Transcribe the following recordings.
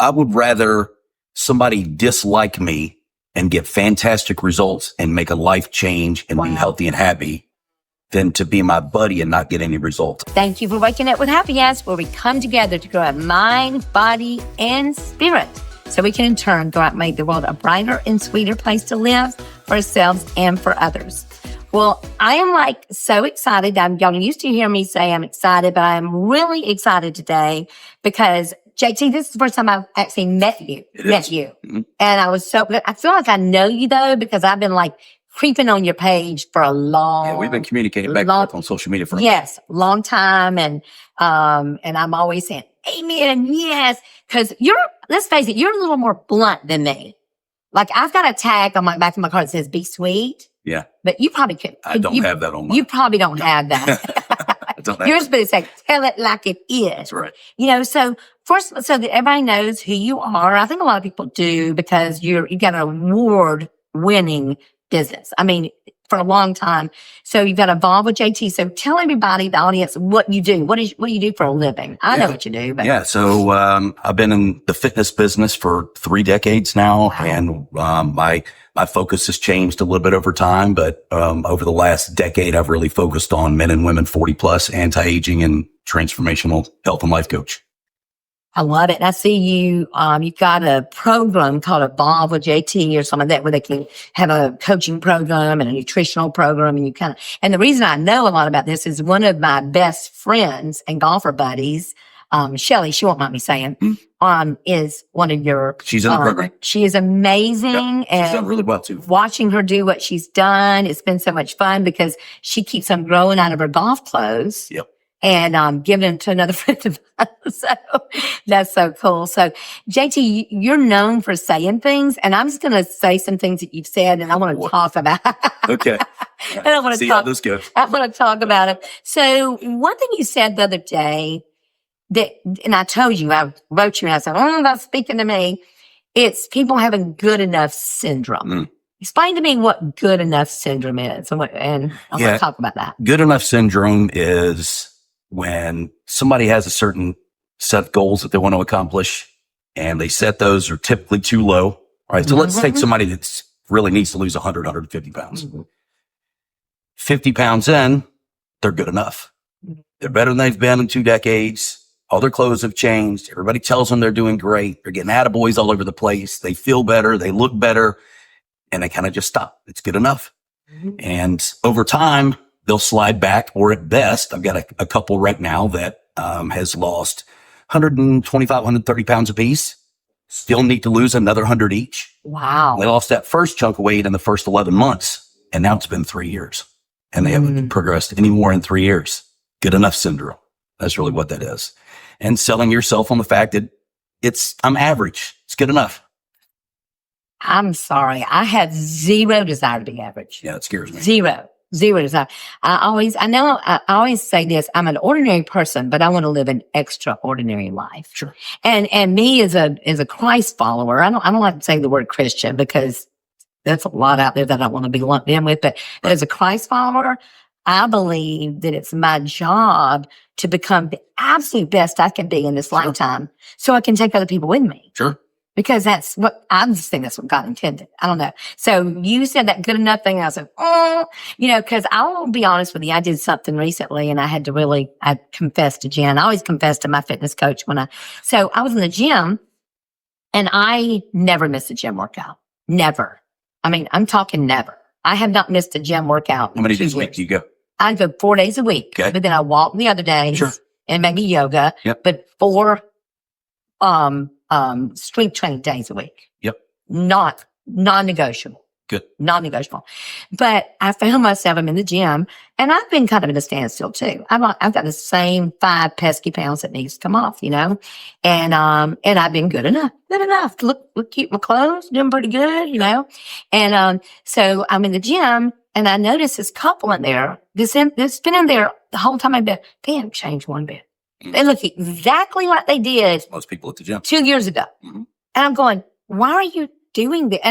I would rather somebody dislike me and get fantastic results and make a life change and be healthy and happy than to be my buddy and not get any results. Thank you for waking up with Healthiest, where we come together to grow our mind, body, and spirit, so we can in turn go out and make the world a brighter and sweeter place to live for ourselves and for others. Well, I am so excited. Y'all used to hear me say I'm excited, but I'm really excited today because JT, this is the first time I've actually met you. Mm-hmm. And I feel like I know you though, because I've been creeping on your page for a long time. Yeah, we've been communicating back and forth on social media for a long time. And I'm always saying, amen, yes. Cause let's face it, you're a little more blunt than me. I've got a tag on my back of my car that says be sweet. Yeah. But you probably could. I don't have that on mine. You probably don't have that. Yours but it's tell it like it is. That's right. So first, so that everybody knows who you are. I think a lot of people do because you've got an award-winning business. I mean, for a long time. So you've got to evolve with JT. So tell everybody, the audience, what you do. What do you do for a living? I know what you do. But. Yeah. So, I've been in the fitness business for 3 decades now. Wow. And, my focus has changed a little bit over time, but, over the last decade, I've really focused on men and women 40 plus, anti-aging and transformational health and life coach. I love it. And I see you've got a program called Evolve with JT or something like that, where they can have a coaching program and a nutritional program. And the reason I know a lot about this is one of my best friends and golfer buddies, Shelly, she won't mind me saying, is one of your. She's in the program. She is amazing. Yep. She's done really well too. Watching her do what she's done, it's been so much fun because she keeps on growing out of her golf clothes. Yep. And giving them to another friend of mine. So that's so cool. So JT, you're known for saying things, and I'm just going to say some things that you've said, and I want to talk about. Okay. And I want to how this goes. I want to talk about it. So one thing you said the other day and I told you, I wrote you and I said, that's speaking to me. It's people having good enough syndrome. Explain to me what good enough syndrome is, and I want to talk about that. Good enough syndrome is when somebody has a certain set of goals that they want to accomplish and they set those are typically too low. Right. So let's take somebody that really needs to lose 100, 150 pounds. 50 pounds in, they're good enough. They're better than they've been in 2 decades. All their clothes have changed. Everybody tells them they're doing great. They're getting attaboys all over the place. They feel better. They look better, and they kind of just stop. It's good enough. And over time, they'll slide back, or at best, I've got a couple right now that has lost 125, 130 pounds apiece. Still need to lose another 100 each. Wow. They lost that first chunk of weight in the first 11 months, and now it's been 3 years. And they haven't progressed any more in 3 years. Good enough syndrome. That's really what that is. And selling yourself on the fact that I'm average. It's good enough. I'm sorry. I have zero desire to be average. Yeah, it scares me. Zero desire. I always say this. I'm an ordinary person, but I want to live an extraordinary life. Sure. And me as a Christ follower, I don't like to say the word Christian because there's a lot out there that I want to be lumped in with, but as a Christ follower, I believe that it's my job to become the absolute best I can be in this lifetime so I can take other people with me. Sure. Because that's what, I just think that's what God intended. I don't know. So you said that good enough thing. And I said, cause I will be honest with you. I did something recently and I confessed to Jen. I always confess to my fitness coach so I was in the gym and I never missed a gym workout. Never. I mean, I'm talking never. I have not missed a gym workout. How many days a week do you go? I go 4 days a week, but then I walk the other days and maybe yoga, but 4, strength training days a week. Yep. Non-negotiable. Good. Non-negotiable. But I found myself, I'm in the gym and I've been kind of in a standstill too. I've got the same 5 pesky pounds that needs to come off, and I've been good enough. Look cute in my clothes, doing pretty good, And, so I'm in the gym and I noticed this couple in there that's been in there the whole time I've been, they haven't changed one bit. They look exactly like they did. Most people at the gym 2 years ago. And I'm going, why are you doing that?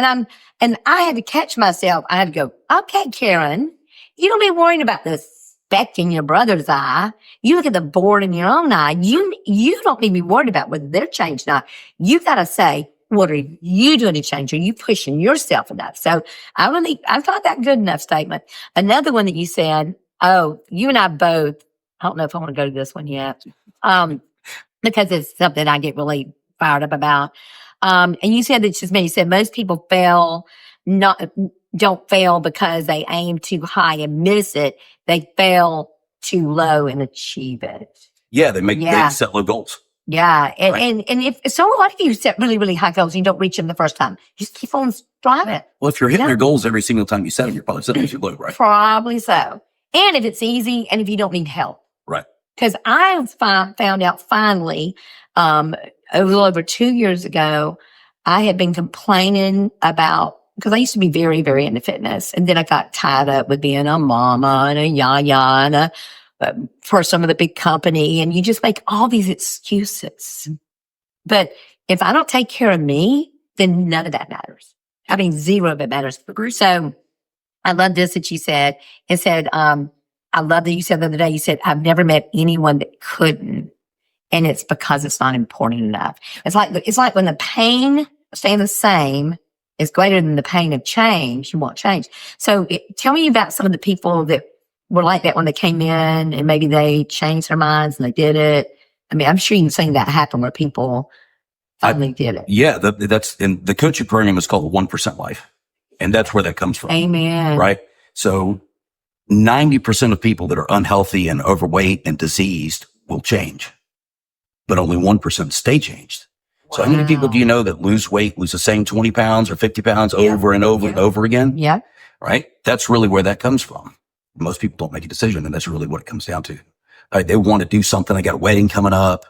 And I had to catch myself. I had to go, okay, Karen, you don't be worrying about this speck in your brother's eye. You look at the board in your own eye. You don't need to be worried about whether they're changed or not. You got to say, what are you doing to change? Are you pushing yourself enough? So I thought that good enough statement. Another one that you said, oh, you and I both, I don't know if I want to go to this one yet. Because it's something I get really fired up about. And you said that just me. You said most people don't fail because they aim too high and miss it. They fail too low and achieve it. Yeah, they set low goals. Yeah. And if so, what if you set really, really high goals and you don't reach them the first time? Just keep on striving. Well, if you're hitting your goals every single time you set them, you're probably setting too low, right? Probably so. And if it's easy and if you don't need help. Right. Because I found out finally, a little over 2 years ago, I had been complaining about, because I used to be very, very into fitness. And then I got tied up with being a mama and a yaya and for some of the big company. And you just make all these excuses. But if I don't take care of me, then none of that matters. I mean, zero of it matters. So I love this that you said. It said, I love that you said the other day, you said, I've never met anyone that couldn't. And it's because it's not important enough. It's like when the pain of staying the same is greater than the pain of change, you won't change. So tell me about some of the people that were like that when they came in and maybe they changed their minds and they did it. I mean, I'm sure you've seen that happen where people finally did it. Yeah, that's in the coaching program is called the 1% life. And that's where that comes from. Amen. Right? So 90% of people that are unhealthy and overweight and diseased will change, but only 1% stay changed. So how many people do you know that lose weight, lose the same 20 pounds or 50 pounds over and over and over again? Yeah. Right? That's really where that comes from. Most people don't make a decision, and that's really what it comes down to. Right? They want to do something. They got a wedding coming up.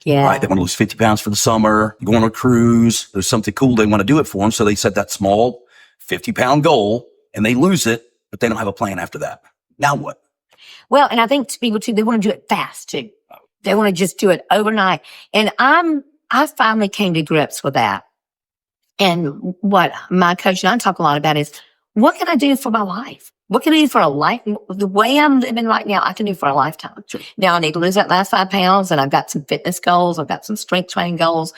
Yeah. Right? They want to lose 50 pounds for the summer, go on a cruise. There's something cool. They want to do it for them. So they set that small 50-pound goal and they lose it, but they don't have a plan after that. Now what? Well, and I think people too, they want to do it fast too. They want to just do it overnight. And I finally came to grips with that. And what my coach and I talk a lot about is, what can I do for my life? What can I do for a life? The way I'm living right now, I can do for a lifetime. Sure. Now I need to lose that last 5 pounds, and I've got some fitness goals. I've got some strength training goals.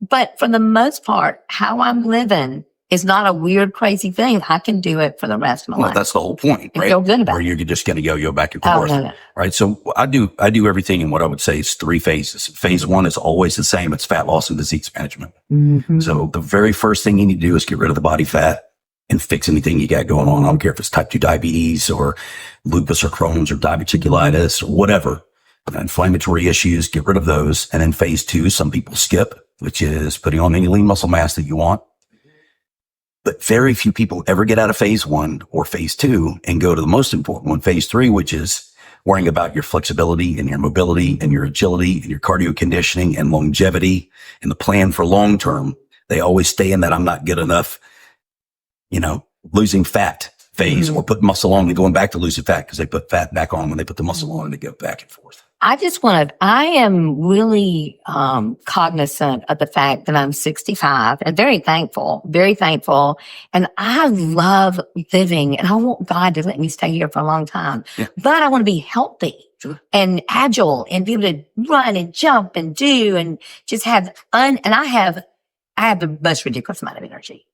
But for the most part, how I'm living is not a weird, crazy thing. I can do it for the rest of my life. That's the whole point, right? Feel good about or it. you're just going to yo back and forth. No. Right. So I do everything in what I would say is 3 phases. Phase 1 is always the same. It's fat loss and disease management. Mm-hmm. So the very first thing you need to do is get rid of the body fat and fix anything you got going on. I don't care if it's type 2 diabetes or lupus or Crohn's or diverticulitis or whatever. Inflammatory issues, get rid of those. And then phase 2, some people skip, which is putting on any lean muscle mass that you want. But very few people ever get out of phase 1 or phase 2 and go to the most important one, phase 3, which is worrying about your flexibility and your mobility and your agility and your cardio conditioning and longevity and the plan for long term. They always stay in that I'm not good enough, losing fat phase or put muscle on and going back to losing fat because they put fat back on when they put the muscle on and they go back and forth. I am really cognizant of the fact that I'm 65 and very thankful. And I love living and I want God to let me stay here for a long time. Yeah. But I want to be healthy and agile and be able to run and jump and do and just have and I have the most ridiculous amount of energy.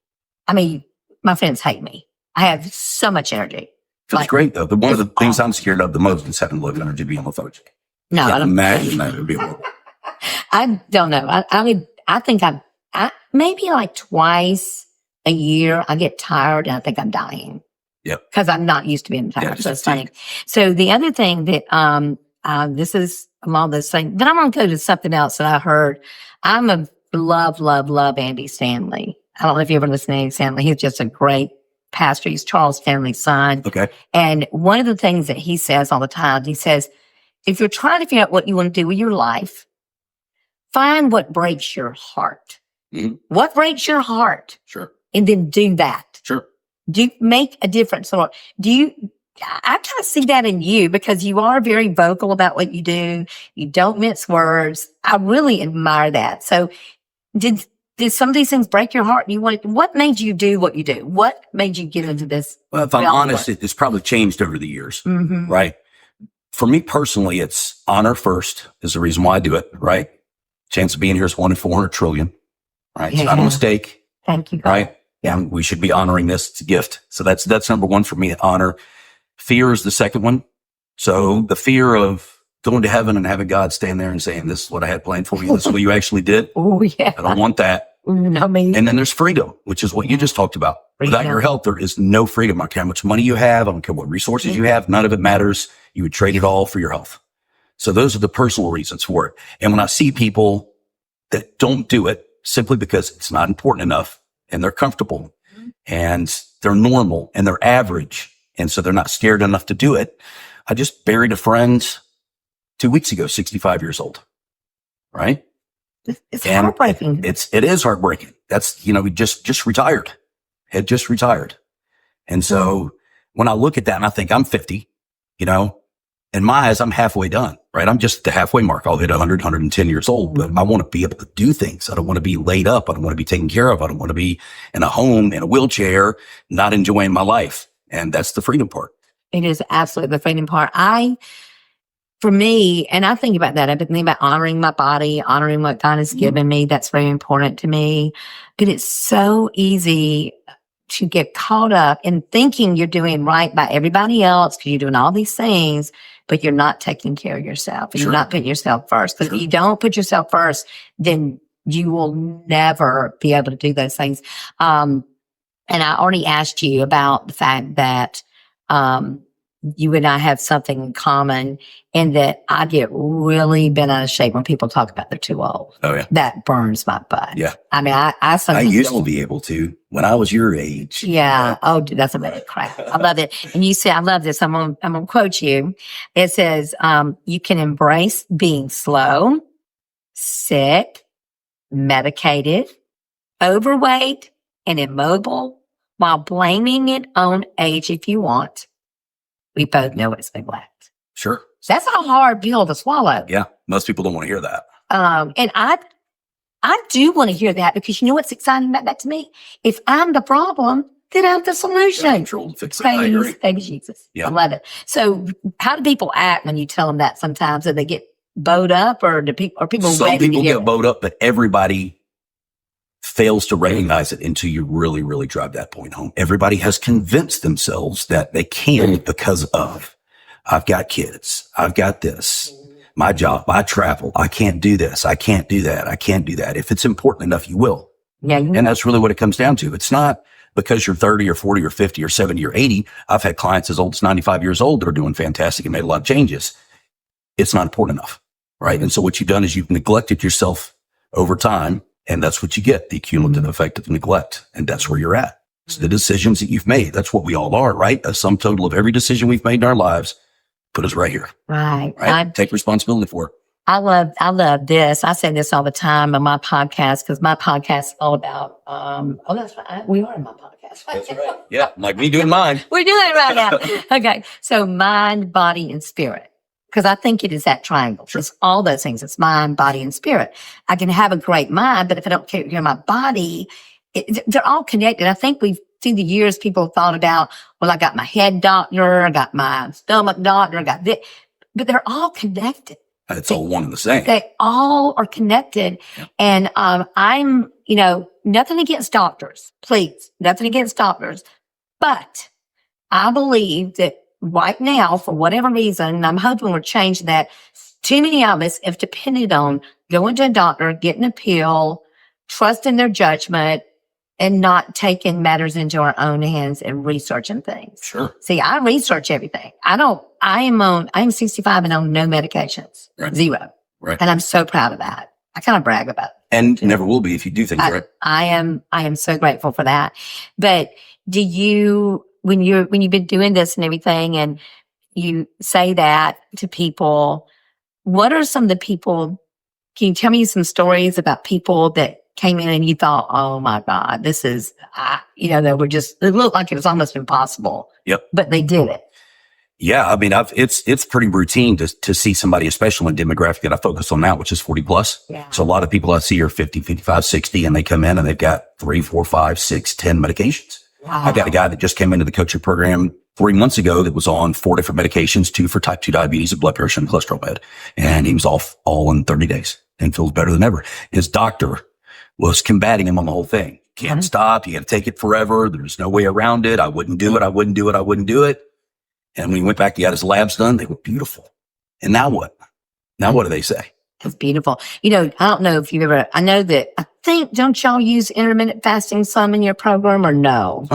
I mean, my friends hate me. I have so much energy. Feels great though. One of the things I'm scared of the most is having low energy, being lethargic. No, I don't imagine that would be horrible. I don't know. I think I maybe like twice a year I get tired and I think I'm dying. Yep. Because I'm not used to being tired. Yeah, so it's funny. So the other thing that this is along this thing, then I'm going to go to something else that I heard. I'm a love Andy Stanley. I don't know if you ever listen to Andy Stanley. He's just a great pastor. He's Charles Stanley's son. Okay. And one of the things that he says all the time, he says, if you're trying to figure out what you want to do with your life, find what breaks your heart. Mm-hmm. What breaks your heart? Sure. And then do that. Sure. Do you make a difference? Or I kind of see that in you because you are very vocal about what you do. You don't mince words. I really admire that. So did some of these things break your heart? What made you do what you do? What made you get into this? Well, if I'm honest, it's probably changed over the years, right? for me personally, it's honor first is the reason why I do it, right? Chance of being here is 1 in 400 trillion, right? It's not a mistake. Thank you, God. Right? Yeah. We should be honoring this. It's a gift. So that's number one for me, honor. Fear is the second one. So the fear of going to heaven and having God stand there and saying, this is what I had planned for you. This is what you actually did. Oh, yeah. I don't want that. No, me. And then there's freedom, which is what you just talked about. Without your health, there is no freedom. I don't care how much money you have. I don't care what resources you have. None of it matters. You would trade it all for your health. So those are the personal reasons for it. And when I see people that don't do it simply because it's not important enough and they're comfortable and they're normal and they're average, and so they're not scared enough to do it. I just buried a friend 2 weeks ago, 65 years old. Right? It's heartbreaking. It is heartbreaking. That's, he just retired. Had just retired. And so when I look at that and I think I'm 50, in my eyes, I'm halfway done, right? I'm just at the halfway mark. I'll hit 100, 110 years old, but I want to be able to do things. I don't want to be laid up. I don't want to be taken care of. I don't want to be in a home, in a wheelchair, not enjoying my life. And that's the freedom part. It is absolutely the freedom part. For me, and I think about that. I've been thinking about honoring my body, honoring what God has given me. That's very important to me. But it's so easy to get caught up in thinking you're doing right by everybody else because you're doing all these things, but you're not taking care of yourself. And You're not putting yourself first. Because if you don't put yourself first, then you will never be able to do those things. And I already asked you about the fact that you and I have something in common, and that I get really bent out of shape when people talk about they're too old. Oh, yeah. That burns my butt. Yeah. I mean, I sometimes used to be able to when I was your age. Yeah. Oh, dude, that's a bit of crap. I love it. And you say, I love this. I'm going to quote you. It says, you can embrace being slow, sick, medicated, overweight, and immobile while blaming it on age if you want. We both know it's neglect. Sure. That's a hard pill to swallow. Yeah. Most people don't want to hear that. And I do want to hear that, because you know what's exciting about that to me? If I'm the problem, then I'm the solution. Control to fix it. I agree. Praise Jesus. Yeah. I love it. So how do people act when you tell them that sometimes? Do they get bowed up, or people Some ready people to hear get bowed up, but everybody fails to recognize it until you really, really drive that point home. Everybody has convinced themselves that they can because of, I've got kids, I've got this, my job, I travel, I can't do this, I can't do that, I can't do that. If it's important enough, you will. Yeah. And that's really what it comes down to. It's not because you're 30 or 40 or 50 or 70 or 80. I've had clients as old as 95 years old that are doing fantastic and made a lot of changes. It's not important enough, right? And so what you've done is you've neglected yourself over time. And that's what you get, the cumulative effect of neglect. And that's where you're at. It's the decisions that you've made. That's what we all are, right? A sum total of every decision we've made in our lives put us right here. Right. Take responsibility for it. I love this. I say this all the time on my podcast, because my podcast is all about, that's right. We are in my podcast. That's right. Yeah. Like me doing mine. We're doing it right now. Okay. So mind, body, and spirit. Because I think it is that triangle. It's all those things. It's mind, body, and spirit. I can have a great mind, but if I don't take care of my body, they're all connected. I think we've seen the years people have thought about, well, I got my head doctor, I got my stomach doctor, I got this. But they're all connected. It's all one and the same. They all are connected. Yeah. And I'm, nothing against doctors. Please, nothing against doctors. But I believe that right now, for whatever reason, and I'm hoping we're changing that, too many of us have depended on going to a doctor, getting a pill, trusting their judgment, and not taking matters into our own hands and researching things. Sure. See, I research everything. I'm 65 and on no medications. Right. Zero. Right. And I'm so proud of that. I kind of brag about it. And never will be if you do things right. I am so grateful for that. But do you, when you've been doing this and everything, and you say that to people, what are some of the people, can you tell me some stories about people that came in and you thought, oh my God, this is, they were just, it looked like it was almost impossible. Yep. But they did it. Yeah. I mean, it's pretty routine to see somebody, especially in demographic that I focus on now, which is 40 plus. Yeah. So a lot of people I see are 50, 55, 60, and they come in and they've got 3, 4, 5, 6, 10 medications. Wow. I got a guy that just came into the coaching program 3 months ago that was on 4 different medications, 2 for type 2 diabetes, a blood pressure and cholesterol med. And he was off all in 30 days and feels better than ever. His doctor was combating him on the whole thing. Can't stop. You got to take it forever. There's no way around it. I wouldn't do it. I wouldn't do it. I wouldn't do it. And when he went back, he got his labs done. They were beautiful. And now what? Now what do they say? That's beautiful. You know, I don't know if you've ever, I know that, I think, don't y'all use intermittent fasting some in your program or no?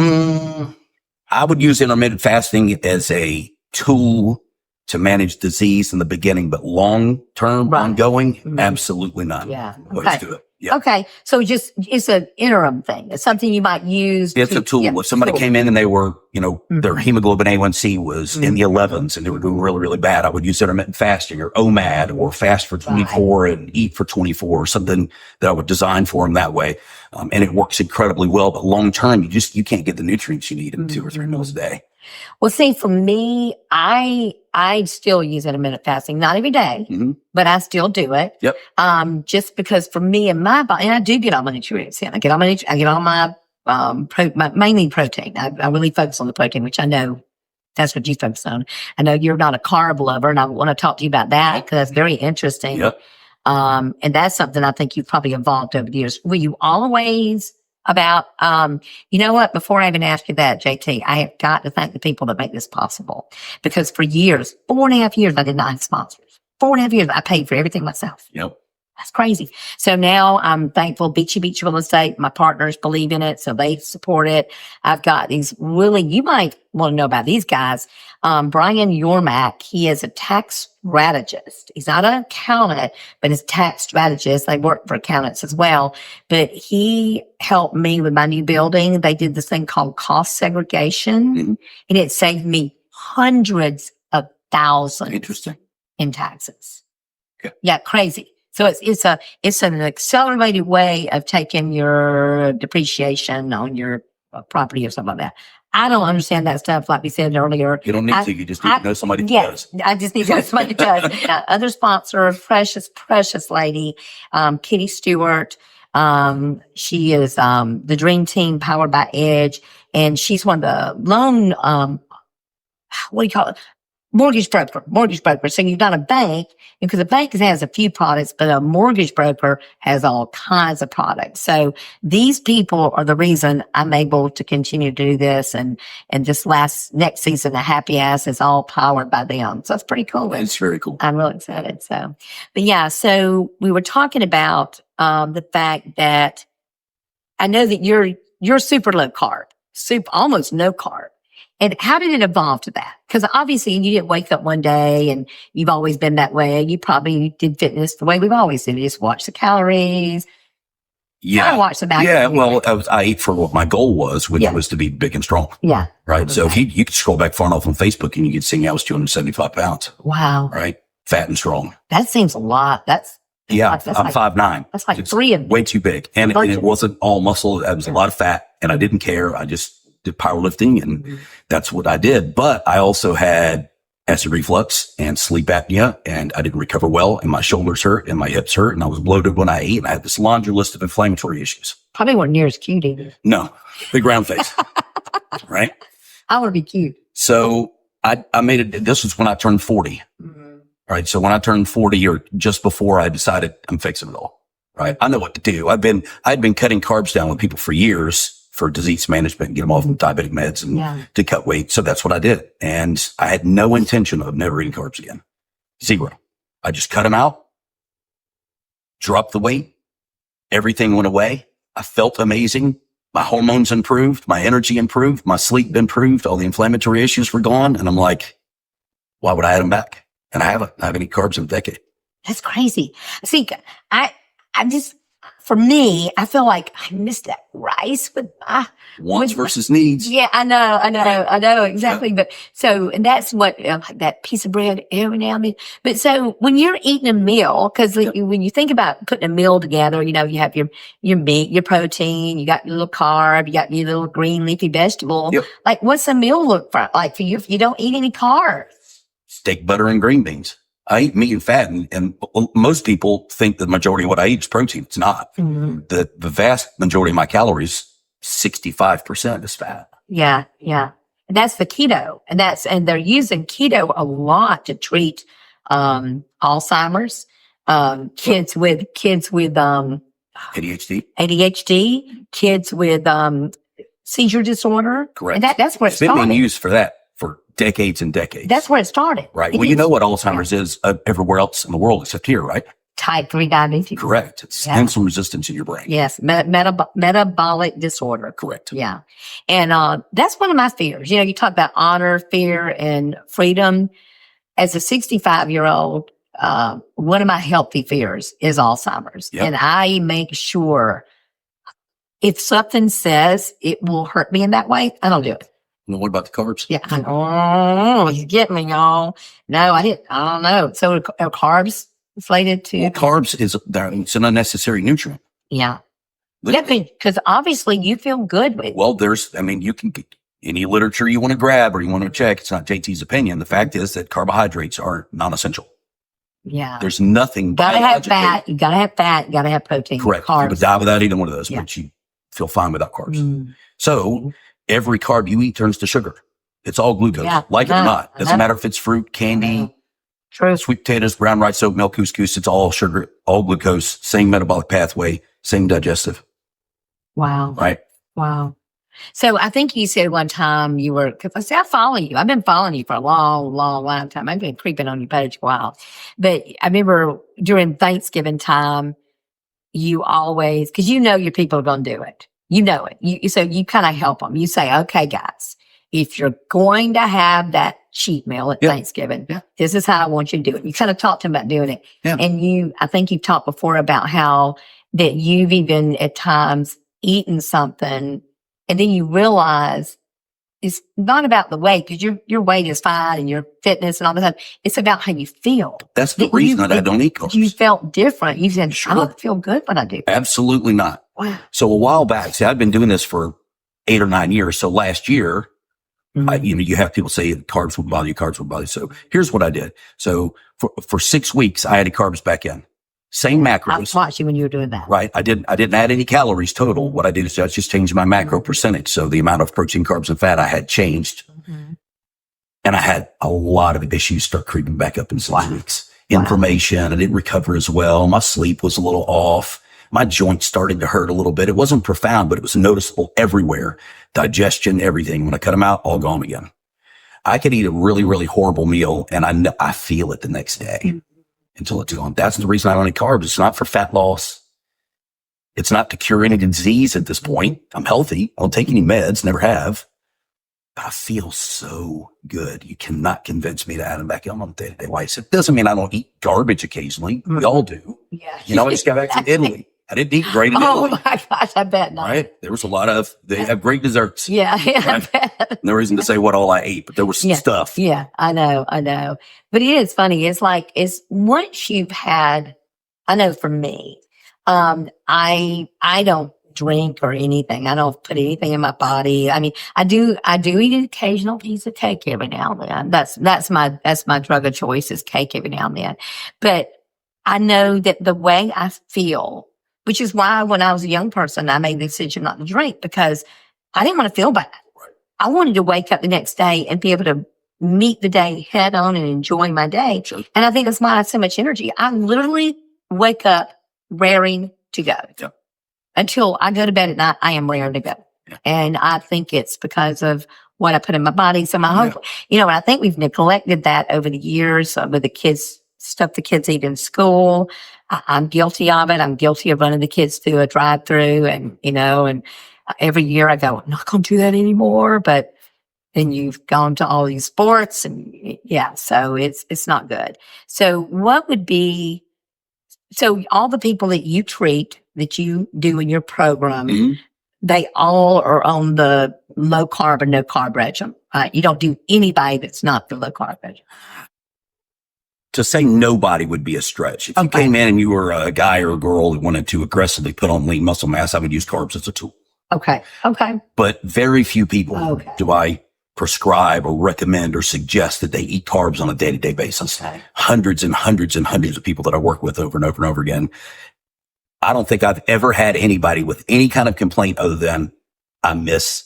I would use intermittent fasting as a tool to manage disease in the beginning, but long-term, ongoing, absolutely not. Yeah. Let's do it. Yeah. Okay. So it's an interim thing. It's something you might use. It's a tool. If somebody came in and they were, their hemoglobin A1C was in the 11s and they were doing really, really bad, I would use intermittent fasting or OMAD or fast for 24 and eat for 24 or something that I would design for them that way. And it works incredibly well. But long term, you can't get the nutrients you need in 2 or 3 meals a day. Well, see, for me, I still use intermittent fasting, not every day, but I still do it. Yep. Just because for me and my body, and I do get all my nutrients in. I get all my, mainly protein. I really focus on the protein, which I know that's what you focus on. I know you're not a carb lover, and I want to talk to you about that because that's very interesting. Yep. And that's something I think you've probably evolved over the years. Were you always about, you know what, before I even ask you that, JT, I have got to thank the people that make this possible, because for years, 4.5 years, I did not have sponsors. 4.5 years, I paid for everything myself. Yep. That's crazy. So now I'm thankful. Beachy Real Estate, my partners believe in it, so they support it. I've got these really, you might want to know about these guys. Brian Yormack, he is a tax strategist. He's not an accountant, but he's a tax strategist. They work for accountants as well. But he helped me with my new building. They did this thing called cost segregation, and it saved me hundreds of thousands in taxes. Okay. Yeah, crazy. So it's an accelerated way of taking your depreciation on your property or something like that. I don't understand that stuff. Like we said earlier, you don't need to. You just need to know somebody who does. I just need to know somebody who does. Other sponsor, precious lady, Kitty Stewart. She is the Dream Team powered by Edge, and she's one of the loan. What do you call it? Mortgage broker. So you've got a bank, because a bank has a few products, but a mortgage broker has all kinds of products. So these people are the reason I'm able to continue to do this. And this next season, the Happy Ass is all powered by them. So it's pretty cool. It's very cool. I'm really excited. So, but yeah, so we were talking about, the fact that I know that you're super low carb, almost no carb. And how did it evolve to that? Because obviously you didn't wake up one day and you've always been that way. You probably did fitness the way we've always did. You just watch the calories. Yeah. I watch the back. Yeah. Well, I ate for what my goal was, which was to be big and strong. Yeah. Right. So if you could scroll back far enough on Facebook and you could see me, I was 275 pounds. Wow. Right. Fat and strong. That seems a lot. I'm like 5'9". That's like it's 3 of them. Way too big. And it wasn't all muscle. It was a lot of fat, and I didn't care. I just did powerlifting, and that's what I did. But I also had acid reflux and sleep apnea, and I didn't recover well, and my shoulders hurt and my hips hurt, and I was bloated when I ate, and I had this laundry list of inflammatory issues. Probably weren't near as cute either. No, big round face. Right? I want to be cute. So I made it. This was when I turned 40. Right. So when I turned 40, or just before, I decided I'm fixing it all. Right. I know what to do. I'd been cutting carbs down with people for years for disease management, get them off diabetic meds and to cut weight. So that's what I did. And I had no intention of never eating carbs again. Zero. I just cut them out, dropped the weight. Everything went away. I felt amazing. My hormones improved. My energy improved. My sleep improved. All the inflammatory issues were gone. And I'm like, why would I add them back? And I haven't eaten carbs in a decade. That's crazy. See, I just, for me, I feel like I missed that rice with my wants versus needs. Yeah, I know exactly. But so, and that's what, like that piece of bread every now and then. But so when you're eating a meal, because when you think about putting a meal together, you have your meat, your protein, you got your little carb, you got your little green leafy vegetable. Yep. Like, what's a meal look like for you if you don't eat any carbs? Steak, butter, and green beans. I eat meat and fat, and most people think the majority of what I eat is protein. It's not. The vast majority of my calories, 65% is fat. Yeah. that's the keto. And they're using keto a lot to treat, Alzheimer's, kids with, ADHD, kids with, seizure disorder. Correct. And that's where it It's been being started. used for that for decades and decades. That's where it started. Right. It Well, you is. know what Alzheimer's is everywhere else in the world except here, right? Type 3 diabetes. Correct. It's Yeah. insulin resistance in your brain. Yes. Metabolic disorder. Correct. Yeah. And that's one of my fears. You talk about honor, fear, and freedom. As a 65-year-old, one of my healthy fears is Alzheimer's. Yep. And I make sure if something says it will hurt me in that way, I don't do it. Well, what about the carbs? Yeah. Oh, you get me, y'all. No, I didn't. I don't know. So are carbs inflated too? Well, carbs it's an unnecessary nutrient. Yeah. But- Yeah, because obviously you feel good with Well, you can get any literature you want to grab or you want to check. It's not JT's opinion. The fact is that carbohydrates are non-essential. Yeah. There's nothing. Gotta have biologically- fat. You gotta have fat. You gotta have protein. Correct. You Carbs. would die without either one of those, Yeah. but you feel fine without carbs. Mm. So every carb you eat turns to sugar. It's all glucose, Yeah, like it I or know, not. I Doesn't know. matter if it's fruit, candy, True. sweet potatoes, brown rice, oat milk, couscous. It's all sugar, all glucose, same metabolic pathway, same digestive, Wow. right? Wow. So I think you said one time because I say I follow you. I've been following you for a long time. I've been creeping on your page a while. But I remember during Thanksgiving time, you always, because your people are going to do it. You know it. So you kind of help them. You say, okay, guys, if you're going to have that cheat meal at Yeah. Thanksgiving, Yeah. this is how I want you to do it. You kind of talked to them about doing it. Yeah. And I think you've talked before about how that you've even at times eaten something and then you realize it's not about the weight because your weight is fine and your fitness and all that. It's about how you feel. That's the That reason you- that I don't eat carbs. You felt different. You said, Sure. I don't feel good when I do. Absolutely not. Wow. So a while back, see, I've been doing this for 8 or 9 years. So last year, you have people say carbs will bother you. So here's what I did. So for 6 weeks, I added carbs back in. Same I macros, watched you when you were doing that. right? I didn't add any calories total. What I did is I just changed my macro percentage. So the amount of protein, carbs, and fat I had changed. Mhm. And I had a lot of issues start creeping back up in 6 weeks. Inflammation. I didn't recover as well. My sleep was a little off. My joints started to hurt a little bit. It wasn't profound, but it was noticeable everywhere. Digestion, everything. When I cut them out, all gone again. I could eat a really, really horrible meal and I feel it the next day until it's gone. That's the reason I don't eat carbs. It's not for fat loss. It's not to cure any disease at this point. I'm healthy. I don't take any meds, never have. But I feel so good. You cannot convince me to add them back in on a day-to-day basis. It doesn't mean I don't eat garbage occasionally. We all do. Yeah. I just got back from Italy. I didn't eat great in Oh Italy, my gosh, I bet not. right? There was they have great desserts. Yeah, I Right. bet. No reason to say what all I ate, but there was some stuff. Yeah, I know. But it is funny. It's once you've had, I know for me, I don't drink or anything. I don't put anything in my body. I mean, I do eat an occasional piece of cake every now and then. That's my drug of choice is cake every now and then. But I know that the way I feel, which is why when I was a young person, I made the decision not to drink because I didn't want to feel bad. Right. I wanted to wake up the next day and be able to meet the day head on and enjoy my day. Sure. And I think that's why I have so much energy. I literally wake up raring to go. Yeah. Until I go to bed at night, I am raring to go. Yeah. And I think it's because of what I put in my body. So my hope, and I think we've neglected that over the years with the kids, stuff the kids eat in school. I'm guilty of it. I'm guilty of running the kids through a drive-through and every year I go, I'm not going to do that anymore. But then you've gone to all these sports and so it's not good. So so all the people that you treat, that you do in your program, Mhm. they all are on the low carb or no carb regimen. You don't do anybody that's not the low carb regimen. To say nobody would be a stretch. If you Okay. came in and you were a guy or a girl who wanted to aggressively put on lean muscle mass, I would use carbs as a tool. Okay. But very few people Okay. do I prescribe or recommend or suggest that they eat carbs on a day-to-day basis. Okay. Hundreds and hundreds and hundreds of people that I work with over and over and over again. I don't think I've ever had anybody with any kind of complaint other than I miss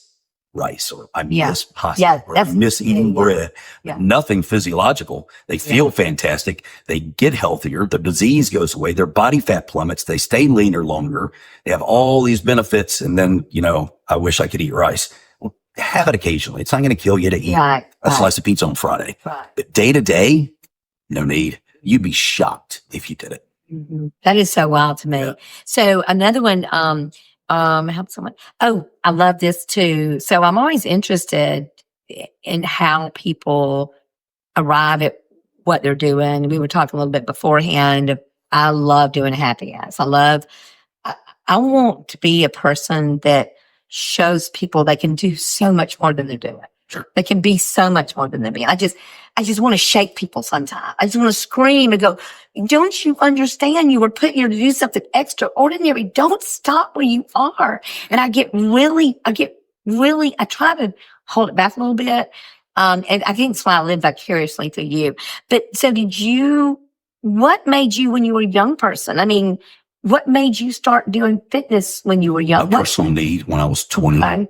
rice, or I Yeah. miss pasta, Yeah, or I miss eating bread. Yeah. Nothing physiological. They feel fantastic. They get healthier. The disease goes away. Their body fat plummets. They stay leaner longer. They have all these benefits. And then, I wish I could eat rice. Well, have it occasionally. It's not going to kill you to eat a slice of pizza on Friday. Right. But day to day, no need. You'd be shocked if you did it. Mm-hmm. That is so wild to me. Yeah. So another one, help someone. Oh, I love this too. So I'm always interested in how people arrive at what they're doing. We were talking a little bit beforehand. I love doing happy ass. I want to be a person that shows people they can do so much more than they're doing. Sure. They can be so much more than they're being. I just want to shake people sometimes. I just want to scream and go, don't you understand? You were put here to do something extraordinary. Don't stop where you are. And I try to hold it back a little bit. And I think that's why I live vicariously through you. But so what made you when you were a young person? I mean, what made you start doing fitness when you were young? A personal need when I was 20.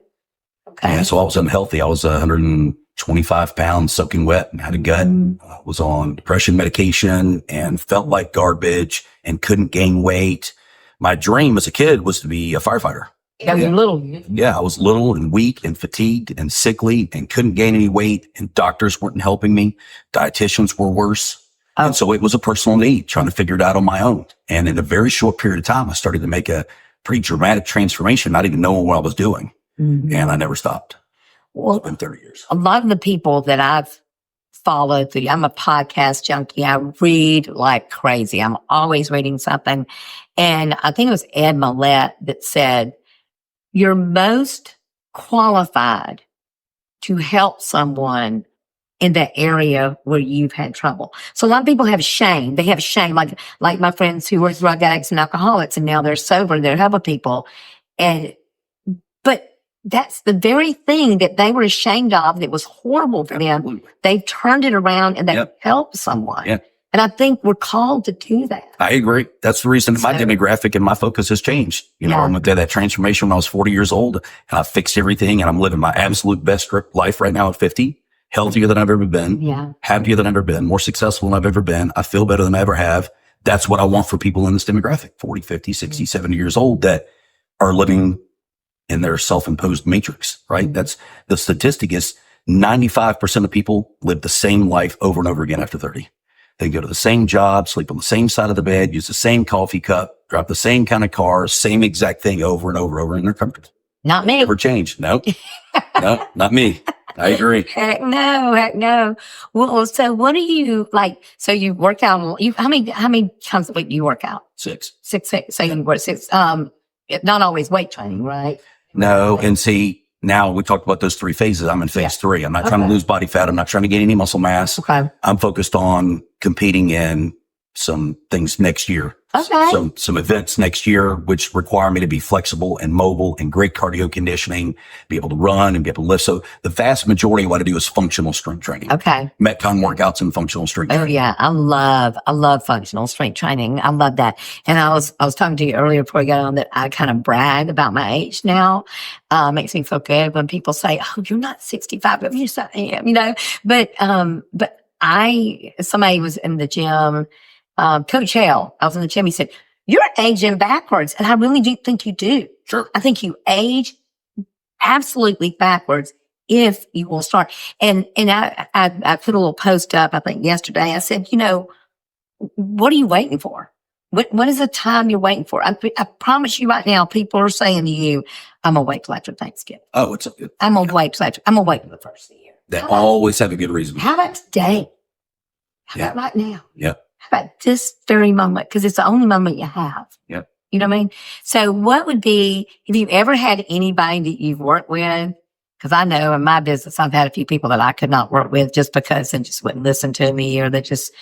Okay. Yeah, so I was unhealthy. I was 125 pounds soaking wet and had a gut. I was on depression medication and felt like garbage and couldn't gain weight. My dream as a kid was to be a firefighter. Yeah, you're little. Yeah, I was little and weak and fatigued and sickly and couldn't gain any weight, and doctors weren't helping me. Dietitians were worse. Oh. And so it was a personal need, trying to figure it out on my own. And in a very short period of time, I started to make a pretty dramatic transformation, not even knowing what I was doing. Mm-hmm. And I never stopped. Well, it's been 30 years. A lot of the people that I've followed, I'm a podcast junkie. I read like crazy. I'm always reading something. And I think it was Ed Millett that said, you're most qualified to help someone in the area where you've had trouble. So a lot of people have shame. They have shame, like my friends who were drug addicts and alcoholics, and now they're sober. They're helping people. But that's the very thing that they were ashamed of that was horrible for them. They've turned it around and they've helped someone. Yeah. And I think we're called to do that. I agree. That's the reason my demographic and my focus has changed. I went through that transformation when I was 40 years old, and I fixed everything, and I'm living my absolute best life right now at 50. Healthier than I've ever been, happier than I've ever been, more successful than I've ever been. I feel better than I ever have. That's what I want for people in this demographic, 40, 50, 60, 70 years old, that are living in their self-imposed matrix, right? That's the statistic is 95% of people live the same life over and over again after 30. They go to the same job, sleep on the same side of the bed, use the same coffee cup, drive the same kind of car, same exact thing over and over, and they're comfortable. Not me. Never change. No, no, not me. I agree. Heck no. Well, so what do you like? So you work out, how many times a week do you work out? Six. So you work six, not always weight training, right? No. And see, now we talked about those 3 phases. I'm in phase 3. I'm not trying to lose body fat. I'm not trying to gain any muscle mass. Okay. I'm focused on competing in some things next year. Okay. Some events next year, which require me to be flexible and mobile and great cardio conditioning, be able to run and be able to lift. So the vast majority of what I do is functional strength training. Okay. Metcon workouts and functional strength training. Oh yeah. I love functional strength training. I love that. And I was talking to you earlier before we got on that I kind of brag about my age now. Makes me feel good when people say, oh, you're not 65, but yes, I am, but somebody was in the gym, Coach Hale, I was in the gym. He said, you're aging backwards. And I really do think you do. Sure. I think you age absolutely backwards if you will start. And I put a little post up, I think yesterday. I said, what are you waiting for? What is the time you're waiting for? I promise you right now, people are saying to you, I'm going to wait till after Thanksgiving. Oh, it's good. I'm going to wait till I'm going to wait till the first of the year. They always have a good reason. How about today? How about right now? Yeah. How about this very moment? Because it's the only moment you have. Yeah. You know what I mean? So what would be, have you ever had anybody that you've worked with? Because I know in my business, I've had a few people that I could not work with just because they just wouldn't listen to me, or they just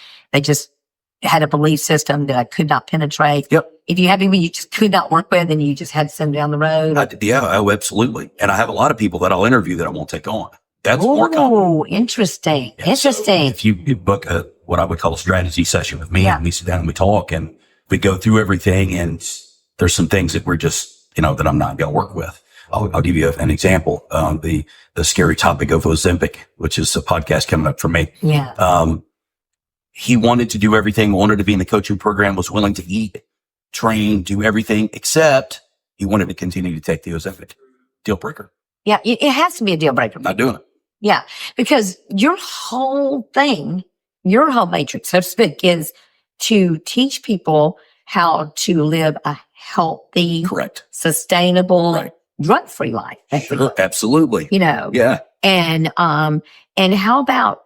had a belief system that I could not penetrate. Yep. If you have people you just could not work with and you just had to send them down the road. Absolutely. And I have a lot of people that I'll interview that I won't take on. That's more common. Oh, interesting. Yeah, interesting. So if you book what I would call a strategy session with me, and we sit down and we talk and we go through everything, and there's some things that we're just, that I'm not going to work with. I'll give you an example. The scary topic of Ozempic, which is a podcast coming up for me. Yeah. He wanted to do everything, wanted to be in the coaching program, was willing to eat, train, do everything, except he wanted to continue to take the Ozempic. Deal breaker. Yeah. It has to be a deal breaker. Not doing it. Yeah. Because your whole thing, your whole matrix, so to speak, is to teach people how to live a healthy, Correct, sustainable, right, drug-free life. Sure, absolutely. You know. Yeah. And how about,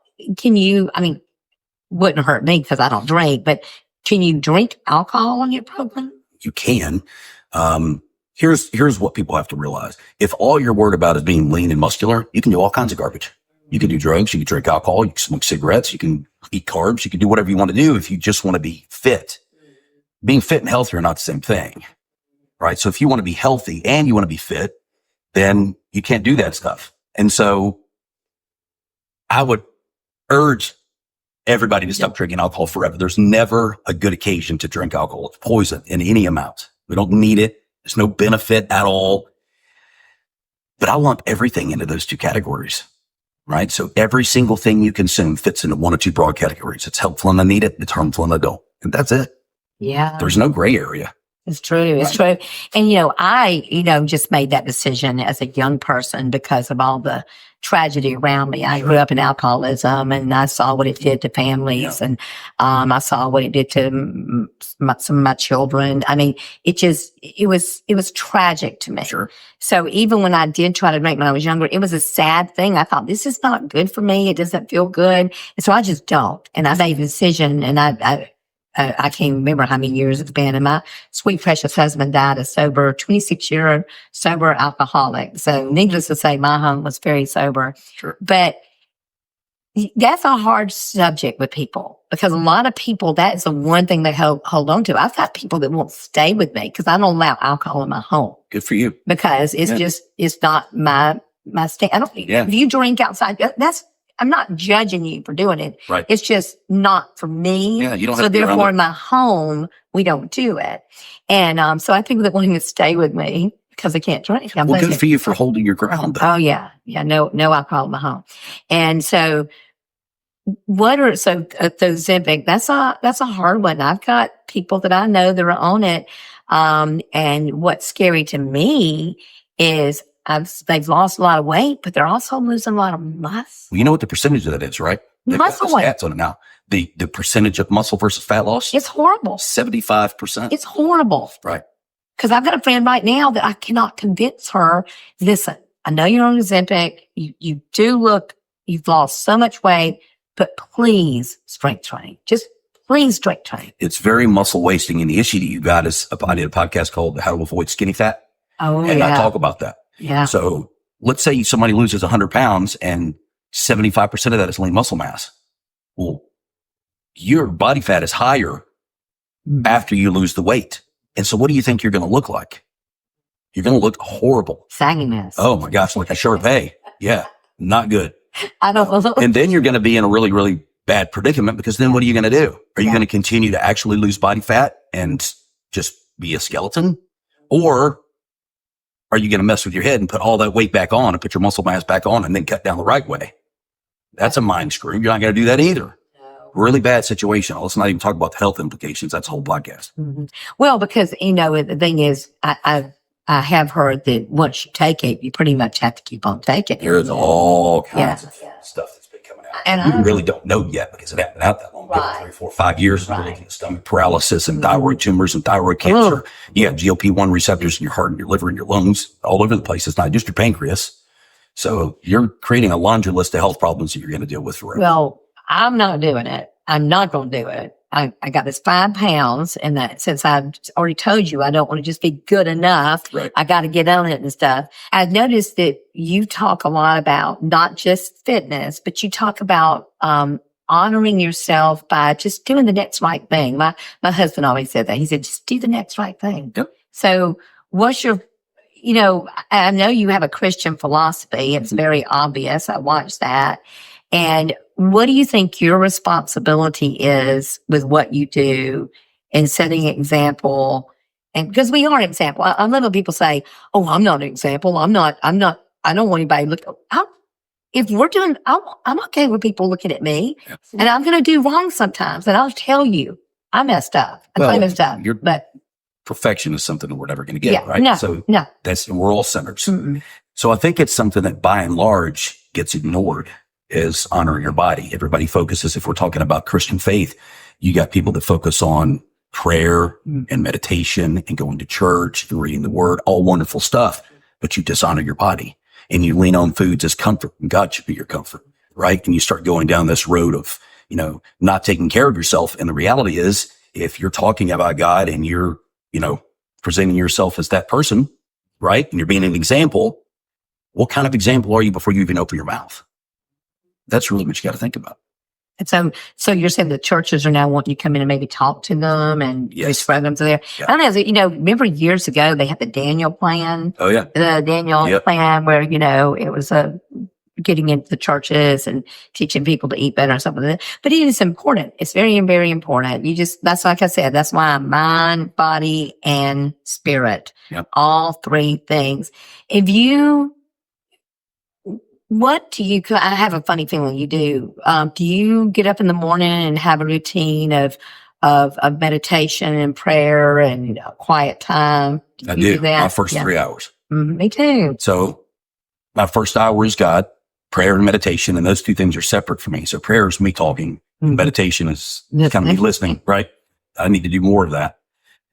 wouldn't hurt me because I don't drink, but can you drink alcohol on your program? You can. Here's what people have to realize. If all you're worried about is being lean and muscular, you can do all kinds of garbage. You can do drugs, you can drink alcohol, you can smoke cigarettes, you can eat carbs, you can do whatever you want to do if you just want to be fit. Being fit and healthy are not the same thing, right? So if you want to be healthy and you want to be fit, then you can't do that stuff. And so I would urge everybody to stop drinking alcohol forever. There's never a good occasion to drink alcohol. It's poison in any amount. We don't need it. There's no benefit at all. But I lump everything into those two categories, right? So every single thing you consume fits into one or two broad categories. It's helpful and I need it. It's harmful and I don't. And that's it. Yeah. There's no gray area. It's true. It's true. And, I, just made that decision as a young person because of all the tragedy around me. I grew up in alcoholism and I saw what it did to families and I saw what it did to some of my children. I mean, it was tragic to me. Sure. So even when I did try to drink when I was younger, it was a sad thing. I thought, this is not good for me. It doesn't feel good. And so I just don't. And I made a decision and I can't remember how many years it's been. And my sweet, precious husband died a 26-year sober alcoholic. So needless to say, my home was very sober. Sure. But that's a hard subject with people because a lot of people, that's the one thing they hold on to. I've got people that won't stay with me because I don't allow alcohol in my home. Good for you. Because it's not my stand. If you drink outside, I'm not judging you for doing it. Right. It's just not for me. Yeah, you don't so have to be around therefore it. in my home, we don't do it. And so I think that wanting to stay with me because I can't drink. Well, good for you for holding your ground, though. Oh yeah. Yeah. No alcohol in my home. And so those Ozempic, that's a hard one. I've got people that I know that are on it. And what's scary to me is they've lost a lot of weight, but they're also losing a lot of muscle. Well, you know what the percentage of that is, right? They've got Muscle the weight. stats on it now. The percentage of muscle versus fat loss, It's horrible. 75%. It's horrible. Right. Because I've got a friend right now that I cannot convince her, listen, I know you're on Ozempic. You do look, you've lost so much weight, but please strength train. Just please strength train. It's very muscle wasting. And the issue that you got is I did a podcast called How to Avoid Skinny Fat. Oh, and I talk about that. Yeah. So let's say somebody loses 100 pounds and 75% of that is lean muscle mass. Well, your body fat is higher after you lose the weight. And so what do you think you're going to look like? You're going to look horrible. Sagginess. Oh my gosh, like a short pay. Yeah, not good. I don't know. And then you're going to be in a really, really bad predicament because then what are you going to do? Are you going to continue to actually lose body fat and just be a skeleton? Or are you going to mess with your head and put all that weight back on and put your muscle mass back on and then cut down the right way? That's a mind screw. You're not going to do that either. Really bad situation. Let's not even talk about the health implications. That's a whole podcast. Mm-hmm. Well, because, the thing is, I have heard that once you take it, you pretty much have to keep on taking it. There's all kinds of stuff that's been coming out. And we really don't know yet because it hasn't been out that long. Right. 3, 4, 5 years. We're looking at stomach paralysis and thyroid tumors and thyroid cancer. You have GLP-1 receptors in your heart and your liver and your lungs all over the place. It's not just your pancreas. So you're creating a laundry list of health problems that you're going to deal with forever. Well, I'm not doing it. I'm not going to do it. I got this 5 pounds, and that since I've already told you I don't want to just be good enough, right. I got to get on it and stuff. I've noticed that you talk a lot about not just fitness, but you talk about honoring yourself by just doing the next right thing. My husband always said that. He said, just do the next right thing. Yep. So what's your, I know you have a Christian philosophy. It's very obvious. I watched that. And what do you think your responsibility is with what you do and setting an example And because we are an example, I love when people say, "Oh, I'm not an example. I'm not. I don't want anybody to look." If we're doing, I'm okay with people looking at me, and I'm going to do wrong sometimes, and I'll tell you I messed up. I messed up, but perfection is something that we're never going to get, yeah, right? no, So no. we're all sinners. Mm-mm. So I think it's something that by and large gets ignored is honoring your body. Everybody focuses, if we're talking about Christian faith, you got people that focus on prayer and meditation and going to church and reading the word, all wonderful stuff, but you dishonor your body and you lean on foods as comfort, and God should be your comfort, right? And you start going down this road of, not taking care of yourself. And the reality is, if you're talking about God and you're, presenting yourself as that person, right? And you're being an example, what kind of example are you before you even open your mouth? That's really what you got to think about. And so you're saying the churches are now wanting you to come in and maybe talk to them and describe them to there. Yeah. I don't know, remember years ago they had the Daniel plan. Oh yeah. The Daniel plan where, it was getting into the churches and teaching people to eat better and something like that. But it is important. It's very, very important. That's like I said, that's why mind, body, and spirit, all three things. What do you, I have a funny feeling you do. Do you get up in the morning and have a routine of meditation and prayer and quiet time? I do. My first 3 hours. Me too. So my first hour is God, prayer and meditation, and those two things are separate for me. So prayer is me talking. Meditation is kind of me listening, right? I need to do more of that.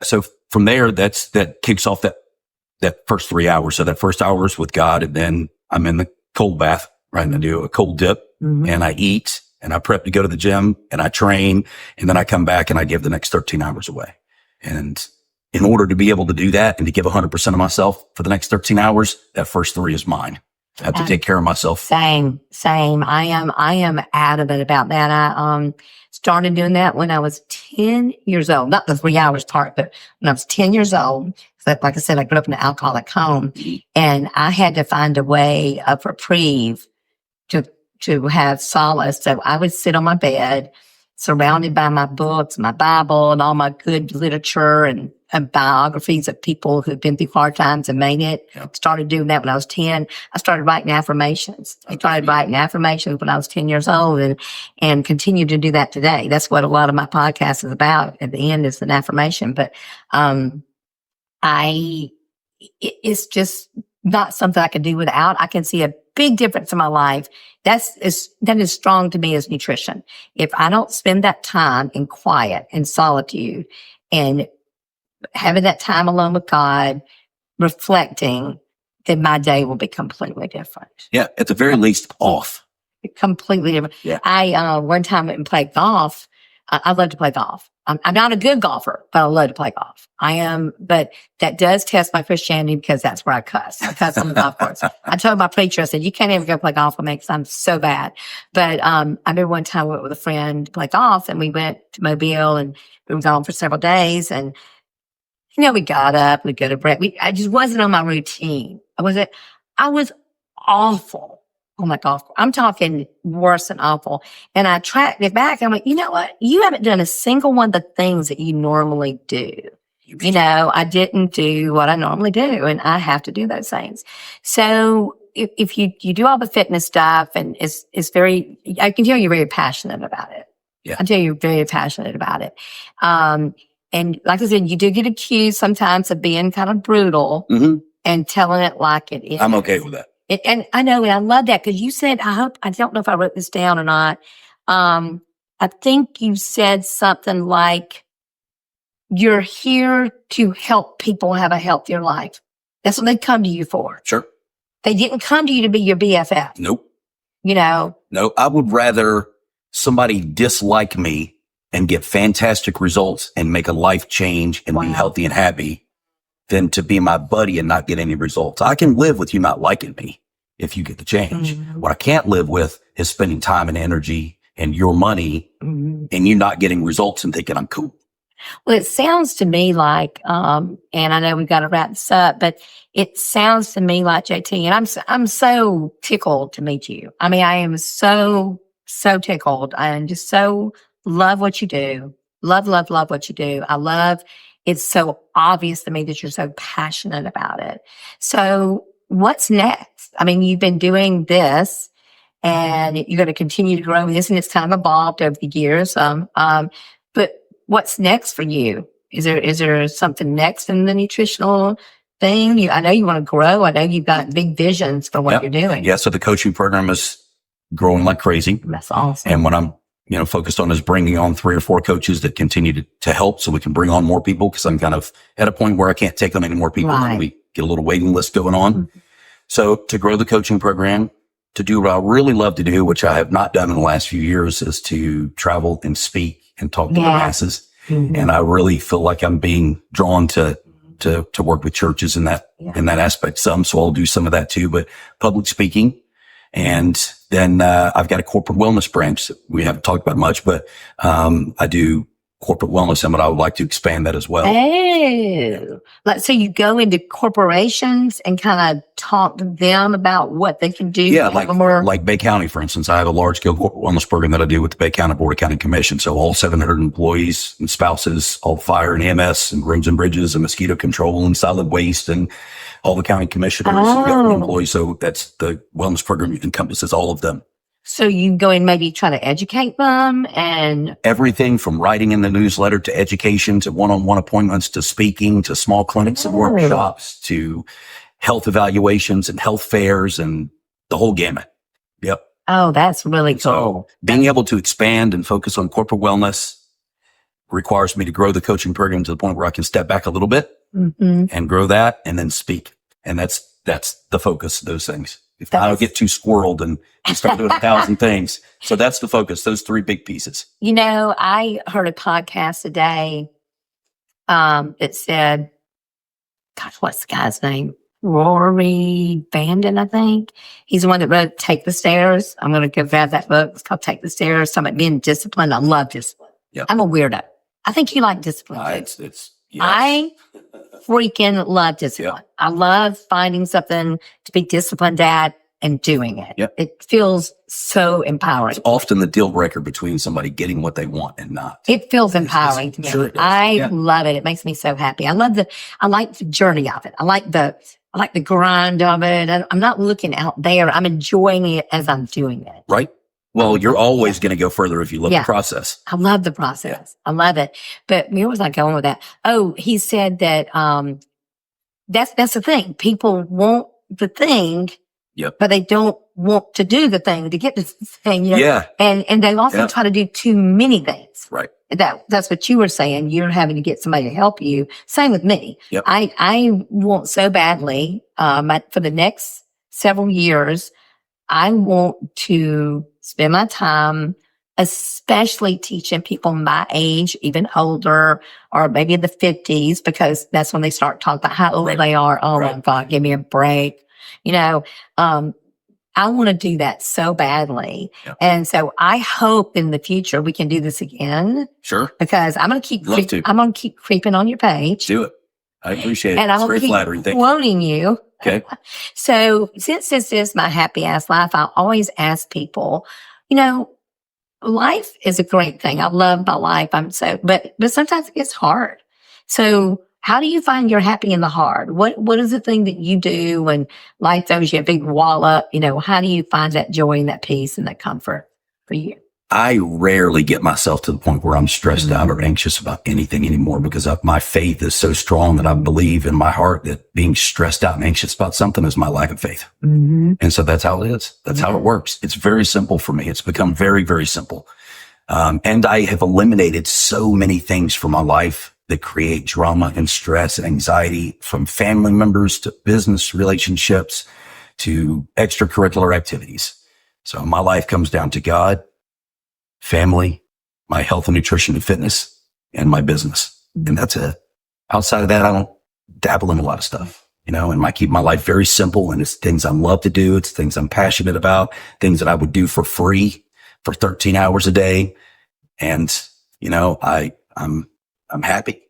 So from there, that kicks off that first 3 hours. So that first hour is with God, and then I'm in the cold bath, right? And I do a cold dip and I eat and I prep to go to the gym and I train, and then I come back and I give the next 13 hours away. And in order to be able to do that and to give 100% of myself for the next 13 hours, that first 3 is mine. I have to take care of myself. Same. I am adamant about that. I started doing that when I was 10 years old. Not the 3 hours part, but when I was 10 years old. Like I said, I grew up in an alcoholic home, and I had to find a way of reprieve to have solace. So I would sit on my bed, surrounded by my books, my Bible, and all my good literature and biographies of people who've been through hard times and made it. Started doing that when I was 10. I started writing affirmations. I started writing affirmations when I was 10 years old and continue to do that today. That's what a lot of my podcast is about. At the end is an affirmation, but, it's just not something I can do without. I can see a big difference in my life. That is strong to me as nutrition. If I don't spend that time in quiet and solitude and having that time alone with God, reflecting, then my day will be completely different. Yeah. At the very least, off. Completely different. Yeah. I, one time went and played golf. I love to play golf. I'm not a good golfer, but I love to play golf. I am, but that does test my Christianity because that's where I cuss. I cuss on the golf course. I told my preacher, I said, you can't ever go play golf with me because I'm so bad. But I remember one time I went with a friend to play golf, and we went to Mobile, and we were gone for several days. And, we got up, we go to breakfast. I just wasn't on my routine. I was awful. Oh my God. I'm talking worse than awful. And I tracked it back. I'm like, you know what? You haven't done a single one of the things that you normally do. I didn't do what I normally do, and I have to do those things. So if you do all the fitness stuff, and it's very, I can tell you're very passionate about it. Yeah. I can tell you're very passionate about it. And like I said, you do get accused sometimes of being kind of brutal and telling it like it is. I'm okay with that. And I know, and I love that because you said, I don't know if I wrote this down or not. I think you said something like, you're here to help people have a healthier life. That's what they come to you for. Sure. They didn't come to you to be your BFF. Nope. No, I would rather somebody dislike me and get fantastic results and make a life change and be healthy and happy than to be my buddy and not get any results. I can live with you not liking me if you get the change. What I can't live with is spending time and energy and your money and you not getting results and thinking I'm cool. Well, it sounds to me like, and I know we've got to wrap this up, but it sounds to me like, JT, and I'm so tickled to meet you. I mean, I am so tickled. I just so love what you do. Love what you do. I love it's so obvious to me that you're so passionate about it. So what's next? I mean, you've been doing this and you're going to continue to grow this, and it's kind of evolved over the years. But what's next for you? Is there something next in the nutritional thing? I know you want to grow. I know you've got big visions for what you're doing. Yeah. So the coaching program is growing like crazy. That's awesome. And what I'm, focused on is bringing on 3 or 4 coaches that continue to help so we can bring on more people, because I'm kind of at a point where I can't take on any more people. Right. And we get a little waiting list going on. So to grow the coaching program, to do what I really love to do, which I have not done in the last few years, is to travel and speak and talk to the masses. And I really feel like I'm being drawn to work with churches in that aspect some. So I'll do some of that too, but public speaking. And then, I've got a corporate wellness branch that we haven't talked about much, but, I do corporate wellness, and I would like to expand that as well. Oh, so you go into corporations and kind of talk to them about what they can do. Yeah, like Bay County, for instance. I have a large scale corporate wellness program that I do with the Bay County Board of County Commission. So all 700 employees and spouses, all fire and EMS and rooms and bridges and mosquito control and solid waste and all the county commissioners and government employees. So that's the wellness program encompasses all of them. So you go and maybe try to educate them, and everything from writing in the newsletter to education to one-on-one appointments to speaking to small clinics and workshops to health evaluations and health fairs and the whole gamut. Yep. Oh, that's really cool. So being able to expand and focus on corporate wellness requires me to grow the coaching program to the point where I can step back a little bit and grow that and then speak. And that's the focus of those things. If I don't get too squirreled and start doing 1,000 things. So that's the focus, those 3 big pieces. I heard a podcast today that said, gosh, what's the guy's name? Rory Bandon, I think. He's the one that wrote Take the Stairs. I'm going to go grab that book. It's called Take the Stairs. Talking about being disciplined. I love discipline. Yep. I'm a weirdo. I think you like discipline too. Yes. I freaking love discipline. Yep. I love finding something to be disciplined at and doing it. Yep. It feels so empowering. It's often the deal breaker between somebody getting what they want and not. It feels empowering to me. Sure it does. I love it. It makes me so happy. I like the journey of it. I like the grind of it. I'm not looking out there. I'm enjoying it as I'm doing it. Right. Well, you're always going to go further if you love the process. I love the process. I love it. But where was I going with that? Oh, he said that, that's the thing. People want the thing, but they don't want to do the thing to get the thing. Yeah. And they also try to do too many things. Right. That's what you were saying. You're having to get somebody to help you. Same with me. Yep. I want so badly, for the next several years, I want to spend my time, especially teaching people my age, even older, or maybe in the 50s, because that's when they start talking about how old they are. Oh my God, give me a break. I want to do that so badly. Yep. And so I hope in the future we can do this again. Sure. Because I'm going to keep creeping on your page. Do it. I appreciate it. And I'm going to keep quoting you. Okay. So since this is my happy ass life, I always ask people, life is a great thing. I love my life. But sometimes it gets hard. So how do you find you're happy in the hard? What is the thing that you do when life throws you a big wallop? How do you find that joy and that peace and that comfort for you? I rarely get myself to the point where I'm stressed out or anxious about anything anymore, because my faith is so strong that I believe in my heart that being stressed out and anxious about something is my lack of faith. And so that's how it is. That's how it works. It's very simple for me. It's become very, very simple. And I have eliminated so many things from my life that create drama and stress and anxiety, from family members to business relationships to extracurricular activities. So my life comes down to God, family, my health and nutrition and fitness, and my business. And that's it. Outside of that, I don't dabble in a lot of stuff, and I keep my life very simple, and it's things I love to do. It's things I'm passionate about, things that I would do for free for 13 hours a day. And, I'm happy.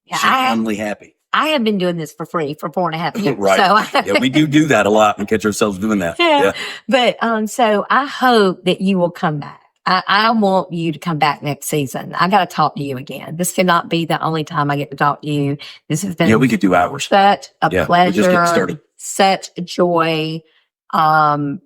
Genuinely happy. I have been doing this for free for 4.5 years. Right. So we do that a lot and catch ourselves doing that. Yeah. But, so I hope that you will come back. I want you to come back next season. I got to talk to you again. This cannot be the only time I get to talk to you. This has been Yeah, we could do hours. such a Yeah, we're just getting pleasure, started. such a joy. I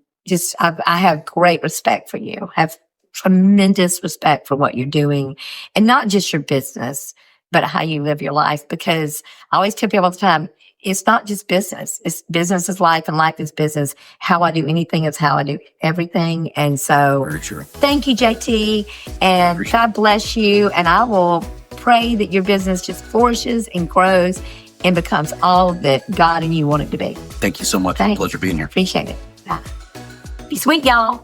have great respect for you. I have tremendous respect for what you're doing, and not just your business, but how you live your life. Because I always tell people all the time, it's not just business. It's business is life and life is business. How I do anything is how I do everything. And so Very true. thank you, JT, and God bless you. And I will pray that your business just flourishes and grows and becomes all that God and you want it to be. Thank you so much. Thanks. Pleasure being here. Appreciate it. Bye. Be sweet, y'all.